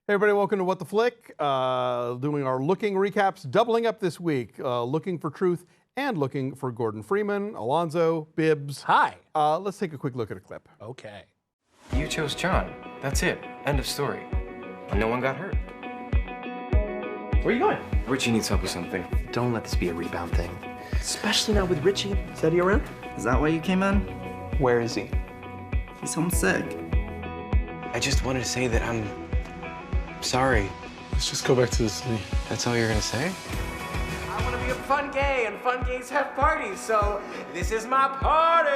Hey everybody, welcome to What the Flick. Doing our looking recaps, doubling up this week. Looking for truth and looking for Gordon Freeman, Alonso, Bibbs. Hi. Let's take a quick look at a clip. Okay. You chose John. That's it. End of story. And no one got hurt. Where are you going? Richie needs help with something. Don't let this be a rebound thing. Especially not with Richie. Is that he around? Is that why you came in? Where is he? He's homesick. I just wanted to say that I'm sorry. Let's just go back to the city. That's all you're gonna say? I want to be a fun gay, and fun gays have parties, so this is my party!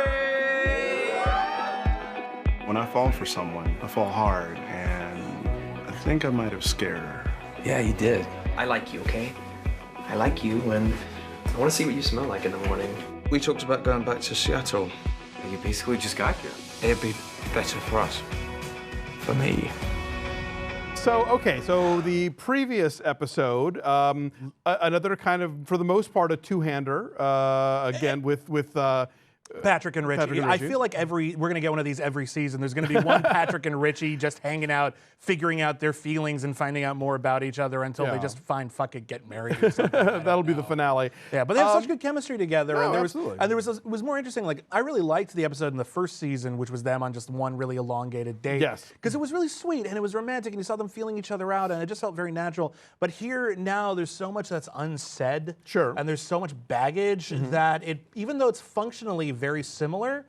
When I fall for someone, I fall hard, and I think I might have scared her. Yeah, you did. I like you, okay? I like you, and I want to see what you smell like in the morning. We talked about going back to Seattle. You basically just got here. It'd be better for us. For me. So the previous episode, another kind of, for the most part, a two-hander, again, with Patrick and Richie. Patrick and I Richie. feel like we're going to get one of these every season. There's going to be one Patrick and Richie just hanging out, figuring out their feelings and finding out more about each other until they just fuck it, get married or something. that'll be the finale. Yeah, but they have such good chemistry together. No, and there absolutely. it was more interesting. Like, I really liked the episode in the first season, which was them on just one really elongated date. Yes. Because it was really sweet and it was romantic and you saw them feeling each other out and it just felt very natural. But here now there's so much that's unsaid. Sure. And there's so much baggage that even though it's functionally very similar,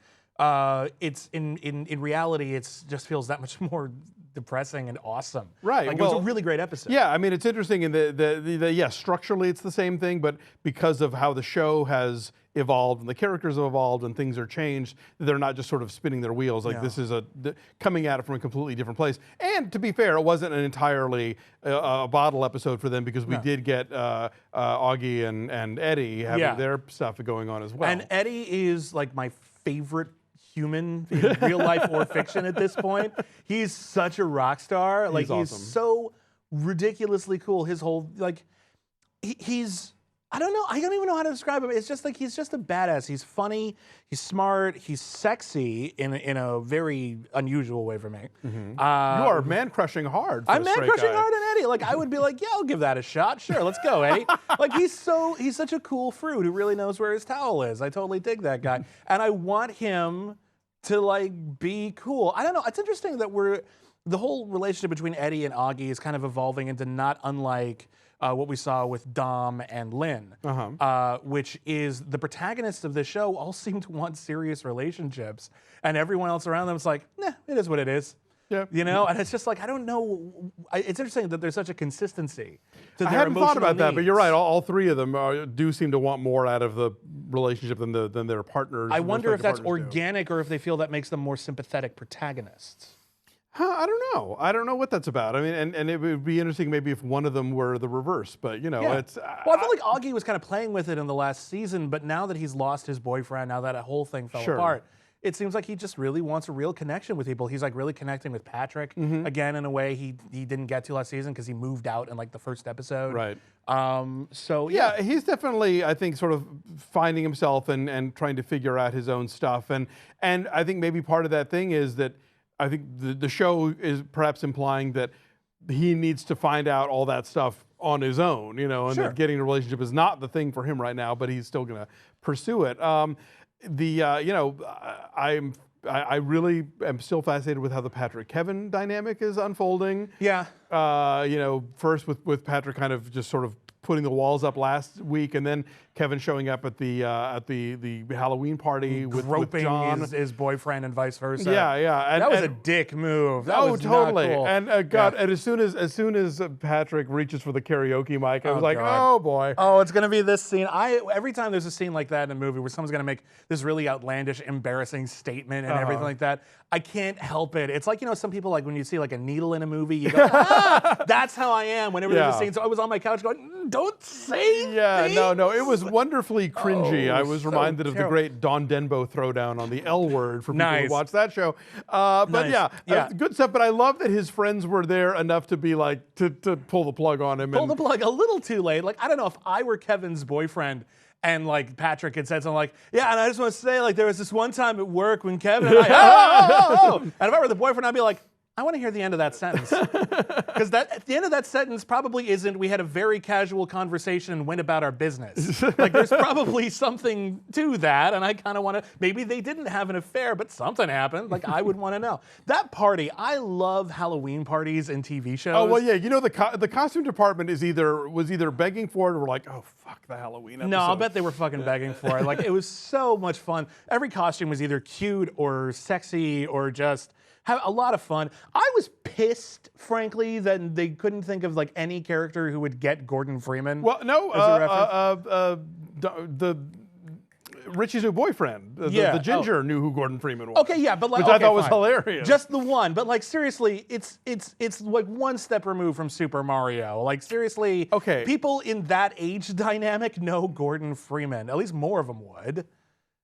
it's in reality it just feels that much more depressing and awesome. Right. Like, it was a really great episode. Yeah, I mean, it's interesting in yes, structurally it's the same thing, but because of how the show has evolved and the characters have evolved and things are changed, they're not just sort of spinning their wheels. Like, this is coming at it from a completely different place. And to be fair, it wasn't an entirely a bottle episode for them because we did get Augie and Eddie having their stuff going on as well. And Eddie is like my favorite human in real life or fiction at this point. He's such a rock star. Like, he's awesome. so ridiculously cool. His whole, like, he's, I don't know, I don't even know how to describe him. It's just like, he's just a badass. He's funny, he's smart, he's sexy in a very unusual way for me. you are man-crushing hard for I'm a straight man-crushing guy. hard on Eddie. Like, I would be like, yeah, I'll give that a shot. Sure, let's go, Eddie. Like, he's such a cool fruit who really knows where his towel is. I totally dig that guy. And I want him to, like, be cool. I don't know. It's interesting that the whole relationship between Eddie and Augie is kind of evolving into not unlike what we saw with Dom and Lynn, which is the protagonists of the show all seem to want serious relationships, and everyone else around them is like, nah, it is what it is. Yeah. You know, and it's just like, I don't know. It's interesting that there's such a consistency to their I hadn't thought about that, but you're needs. right. All three of them do seem to want more out of the relationship than their partners. I wonder if that's respective partners do. organic or if they feel that makes them more sympathetic protagonists. I don't know. I don't know what that's about. I mean, and it would be interesting maybe if one of them were the reverse, but you know, it's. Well, I feel like Augie was kind of playing with it in the last season, but now that he's lost his boyfriend, now that whole thing fell apart, it seems like he just really wants a real connection with people. He's like really connecting with Patrick again in a way he didn't get to last season because he moved out in like the first episode. Right. So Yeah, he's definitely, I think, sort of finding himself and trying to figure out his own stuff, and I think maybe part of that thing is that I think the show is perhaps implying that he needs to find out all that stuff on his own, you know, and that getting a relationship is not the thing for him right now, but he's still going to pursue it. You know, I really am still fascinated with how the Patrick Kevin dynamic is unfolding. Yeah. You know, first with Patrick kind of just sort of putting the walls up last week, and then Kevin showing up at the Halloween party with John, his boyfriend, and vice versa. Yeah. That was a dick move. That was totally. not cool. And God, and as soon as Patrick reaches for the karaoke mic, I was like, God. oh boy. Oh, it's gonna be this scene. Every time there's a scene like that in a movie where someone's gonna make this really outlandish, embarrassing statement and everything like that, I can't help it. It's like, you know, some people, like when you see like a needle in a movie, you go, that's how I am whenever there's a scene. So I was on my couch going, don't say things. No, it was wonderfully cringy. I was so reminded of the terrible. great Don Denbo throwdown on the L word for people Nice. who watch that show. But Yeah. good stuff. But I love that his friends were there enough to be like, to pull the plug on him. Pull the plug a little too late. Like, I don't know, if I were Kevin's boyfriend and like Patrick had said something like, yeah, and I just want to say, like, there was this one time at work when Kevin and I, and if I were the boyfriend, I'd be like, I want to hear the end of that sentence. Because at the end of that sentence probably isn't, we had a very casual conversation and went about our business. Like, there's probably something to that, and I kind of want to, maybe they didn't have an affair, but something happened. Like, I would want to know. That party, I love Halloween parties in TV shows. Oh, well, yeah, you know, the costume department was either begging for it or like, oh, fuck the Halloween episode. No, I'll bet they were fucking begging for it. Like, it was so much fun. Every costume was either cute or sexy or just have a lot of fun. I was pissed, frankly, that they couldn't think of like any character who would get Gordon Freeman. Well, no, the Richie's new boyfriend, the ginger, knew who Gordon Freeman was. Okay, yeah, but like, which I okay, thought was fine. hilarious. Just the one, but like seriously, it's like one step removed from Super Mario. Like seriously, Okay. people in that age dynamic know Gordon Freeman. At least more of them would.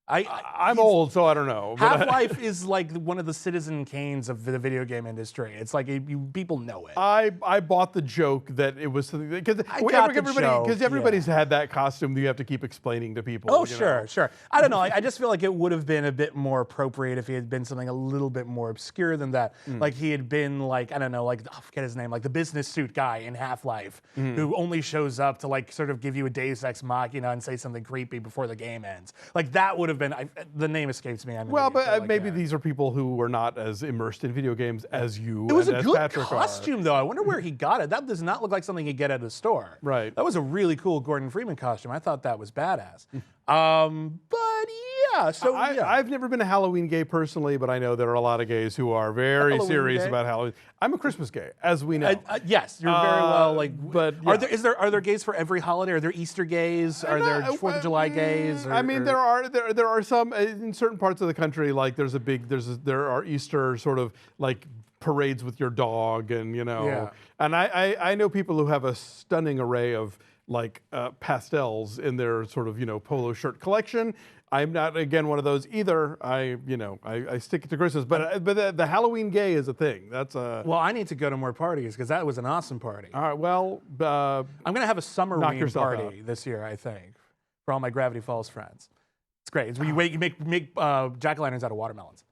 I'm old, so I don't know. but- Half-Life is like one of the Citizen Kanes of the video game industry. It's like people know it. I bought the joke that it was something because got the joke, everybody's had that costume that you have to keep explaining to people. Oh, you sure, know? sure. I don't know. I just feel like it would have been a bit more appropriate if he had been something a little bit more obscure than that. Like he had been like, I don't know, like, I forget his name, like the business suit guy in Half-Life who only shows up to like sort of give you a Deus Ex Machina and say something creepy before the game ends. Like that would have been, the name escapes me. Well, but maybe these are people who were not as immersed in video games as you. It was and a as good Patrick costume, though. I wonder where he got it. That does not look like something you get at a store. Right. That was a really cool Gordon Freeman costume. I thought that was badass. But yeah, so yeah. I've never been a Halloween gay personally, but I know there are a lot of gays who are very Halloween serious gay? about Halloween. I'm a Christmas gay, as we know. Yes, you're very well like. but yeah. Are there gays for every holiday? Are there Easter gays? Are there 4th of July gays? I mean, there are some in certain parts of the country. Like there are Easter sort of like parades with your dog, and you know. Yeah. And I know people who have a stunning array of like pastels in their sort of polo shirt collection. I'm not again one of those either. I stick to Christmas, but the Halloween gay is a thing. That's a Well, I need to go to more parties because that was an awesome party. all right. Well, I'm gonna have a summer knock ween yourself party this year, I think, for all my Gravity Falls friends. It's great. It's where you make jack-o'-lanterns out of watermelons.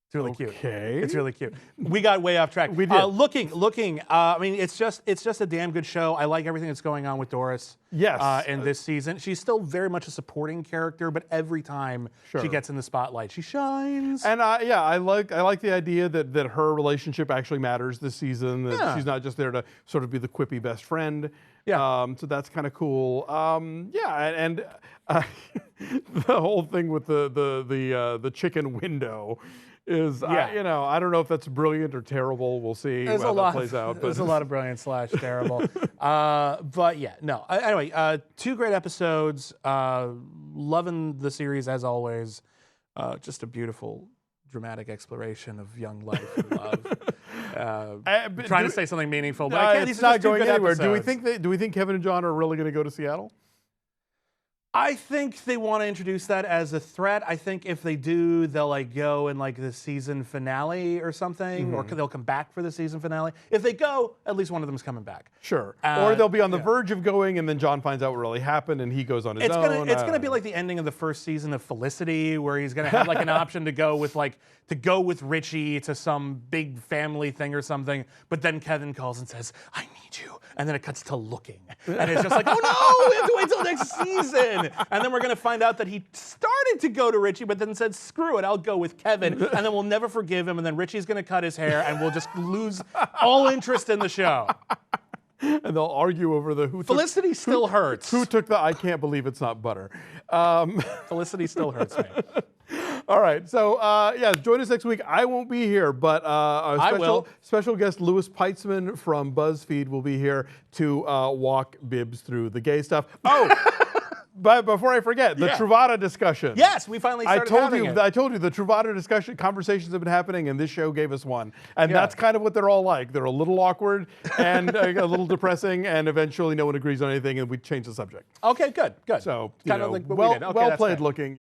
It's really cute. Okay. It's really cute. We got way off track. We did. Looking. I mean, it's just a damn good show. I like everything that's going on with Doris. Yes. In this season, she's still very much a supporting character, but every time Sure. she gets in the spotlight, she shines. And I like the idea that her relationship actually matters this season. That Yeah. she's not just there to sort of be the quippy best friend. Yeah. So that's kind of cool. And the whole thing with the chicken window is I don't know if that's brilliant or terrible. We'll see There's how a that lot. plays out. There's a lot of brilliant / terrible. But yeah, no. Anyway, 2 great episodes. Loving the series as always. Just a beautiful, dramatic exploration of young life and love. Trying to say something meaningful, but I can't. It's These are not just 2 going good anywhere. episodes. Do we think Kevin and John are really going to go to Seattle? I think they want to introduce that as a threat. I think if they do, they'll like go in like the season finale or something, or they'll come back for the season finale. If they go, at least one of them's coming back. Sure. Or they'll be on the verge of going, and then John finds out what really happened, and he goes on his own. It's gonna be like the ending of the first season of Felicity, where he's gonna have like an option to go with Richie to some big family thing or something, but then Kevin calls and says, "I need you," and then it cuts to looking, and it's just like, "Oh no, we have to wait till next season." And then we're gonna find out that he started to go to Richie, but then said, "Screw it, I'll go with Kevin," and then we'll never forgive him, and then Richie's gonna cut his hair, and we'll just lose all interest in the show. And they'll argue over who Felicity still hurts. Who took the I can't believe it's not butter. Felicity still hurts me. All right, so join us next week. I won't be here, but our special guest Louis Peitzman from BuzzFeed will be here to walk Bibbs through the gay stuff. Oh, but before I forget, the Truvada discussion. Yes, we finally started having it. I told you the Truvada discussion conversations have been happening, and this show gave us one. And that's kind of what they're all like. They're a little awkward and a little depressing, and eventually no one agrees on anything, and we change the subject. Okay, good. So, kind of like what we did. Okay, well that's played fair. looking.